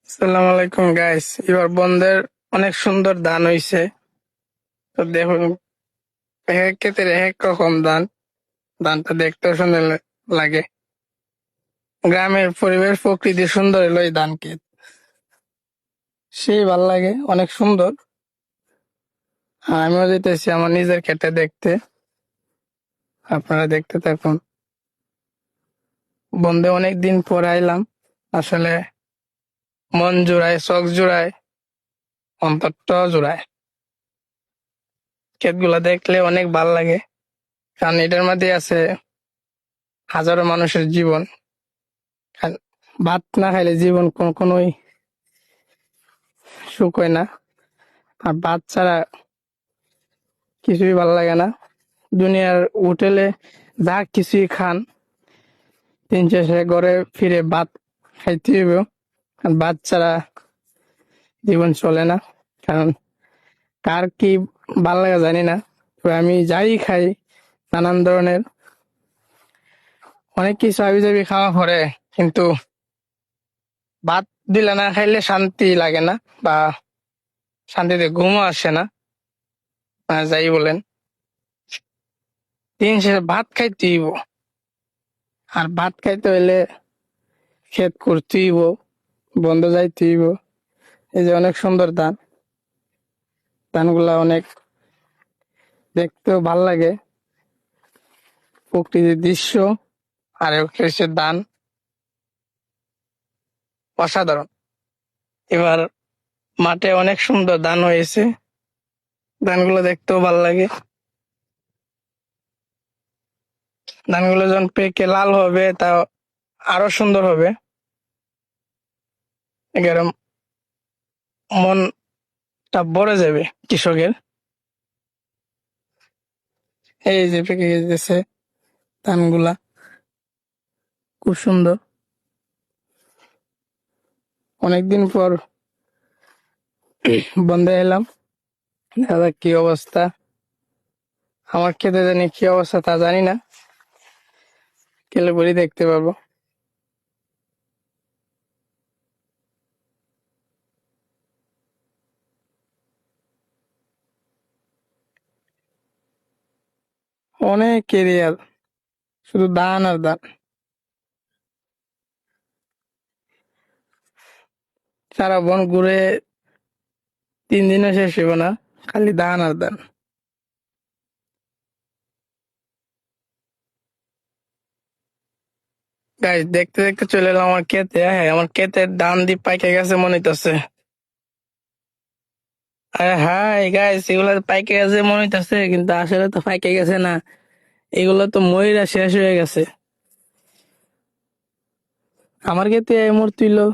আসসালামু আলাইকুম গাইস। এবার বন্ধের অনেক সুন্দর দান হইছে। তো দেখুন, এক এক ক্ষেতের এক এক রকম দান। দানটা দেখতেও সুন্দর লাগে। গ্রামের পরিবেশ প্রকৃতি সুন্দর হলো এই ধান ক্ষেত, সেই ভাল লাগে, অনেক সুন্দর। আর আমিও যেতেছি আমার নিজের ক্ষেতে দেখতে, আপনারা দেখতে থাকুন। বন্ধে অনেক দিন পর আইলাম, আসলে মন জুড়ায়, চোখ জুড়ায়, অন্তরটাও জুড়ায়। ক্ষেতগুলা দেখলে অনেক ভাল লাগে, কারণ এটার মধ্যে আছে হাজারো মানুষের জীবন। আর ভাত না খাইলে জীবন কখনোই সুখ হয় না। আর ভাত ছাড়া কিছুই ভালো লাগে না। দুনিয়ার হোটেলে যা কিছুই খান, দিন শেষে ঘরে ফিরে ভাত খাইতে হইব। আর ভাত ছাড়া জীবন চলে না। কারণ কার কি ভাল লাগে জানি না, তবে আমি যাই খাই, নানান ধরনের অনেক কিছু হাবি খাওয়া পরে, কিন্তু ভাত দিলে না খাইলে শান্তি লাগে না, বা শান্তিতে ঘুমও আসে না। যাই বলেন, দিন শেষে ভাত খাইতে হইব। আর ভাত খাইতে হইলে ক্ষেত করতে হইব, বন্ধ যাইতে হইব। এই যে অনেক সুন্দর ধান, ধানগুলা অনেক দেখতেও ভাল লাগে, প্রকৃতির দৃশ্য। আর হচ্ছে ধান অসাধারণ। এবার মাঠে অনেক সুন্দর ধান হয়েছে, ধানগুলো দেখতেও ভাল লাগে। ধানগুলো যখন পেকে লাল হবে, তা আরো সুন্দর হবে। এরকম মনটা ভরে যাবে কৃষকের। এই যে পেকে গেছে ধানগুলা, খুব সুন্দর। অনেকদিন পর বন্ধে এলাম, দাদা কি অবস্থা। আমার খেতে জানি কি অবস্থা তা জানি না, গেলে পরেই দেখতে পারবো। অনেক এরিয়ার শুধু ধান আর ধান, সারা বন ঘুরে 3 দিনও শেষ হইব না, খালি ধান আর ধান। গাইস, দেখতে দেখতে চলে এলাম আমার ক্ষেতে। হ্যাঁ, আমার ক্ষেতের ধান দিয়ে পাইকে গেছে মনে হইতাছে। আরে হাই গাইস, এগুলো পাইকে গেছে মনে হইতাছে, কিন্তু আসলে তো পাইকে গেছে না। এগুলো তো মইরা শেষ হয়ে গেছে। আমার ক্ষেতে এই মুহূর্তে হইলো,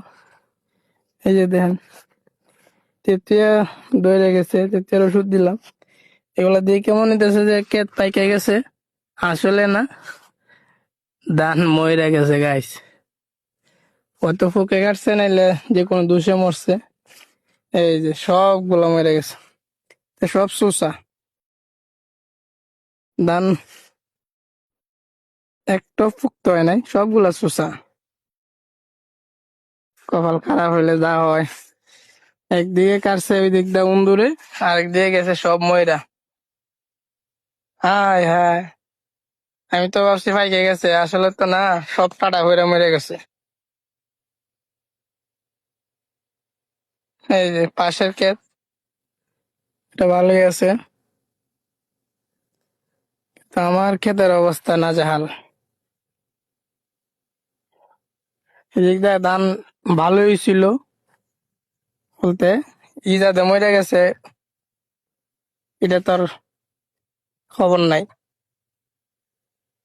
এই যে দেখেন, তেতুয়া ধরে গেছে, তেতুয়ার ওষুধ দিলাম। এগুলা দিয়ে কেমন হইতেছে যে ক্ষেত পাইকে গেছে, আসলে না, ধান মইরা গেছে গাইস। কত ফুকে কাটছে, নাইলে যে কোনো দুষে মরছে। এই যে সবগুলো মরে গেছে, সব শুষা ধান, একটা ফুকতে হয় নাই, সবগুলা শুষা। কপাল খারাপ হইলে যা হয়, একদিকে কাটছে ওই দিক দা উন্দুরে, আরেক দিকে গেছে সব ময়রা। হাই হাই, আমি তো ভাবছি পাইকে গেছে, আসলে তো না, সব টাটা হইরা মরে গেছে। এই যে পাশের ক্ষেত, এটা ভালোই আছে, তো আমার ক্ষেতের অবস্থা নাজেহাল। এদিক দিয়ে ধান ভালোই ছিল বলতে, যাতে মরে গেছে এটা তোর খবর নাই।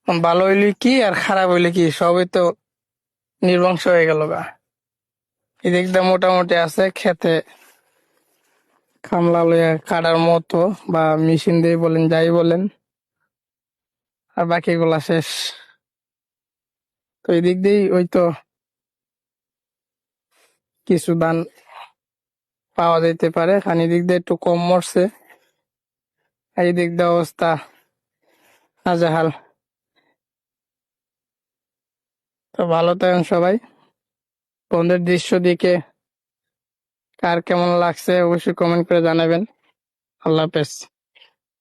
ভালো হইলে কি আর খারাপ হইলে কি, সবই তো নির্বংশ হয়ে গেল গা। এদিক দিয়ে মোটামুটি আছে, খেতে খামলা লইয়া কাটার মতো, বা মেশিন দিয়ে বলেন যাই বলেন, আর বাকিগুলা শেষ। তো এদিক দিয়েই ওই তো কিছু ধান পাওয়া যাইতে পারে, খানি দিক দিয়ে একটু কম মরছে। এই দিক দিয়ে অবস্থা নাজেহাল। তো ভালো থাকেন সবাই, বন্ধের দৃশ্য দিকে কার কেমন লাগছে অবশ্যই কমেন্ট করে জানাবেন। আল্লাহ হাফেজ।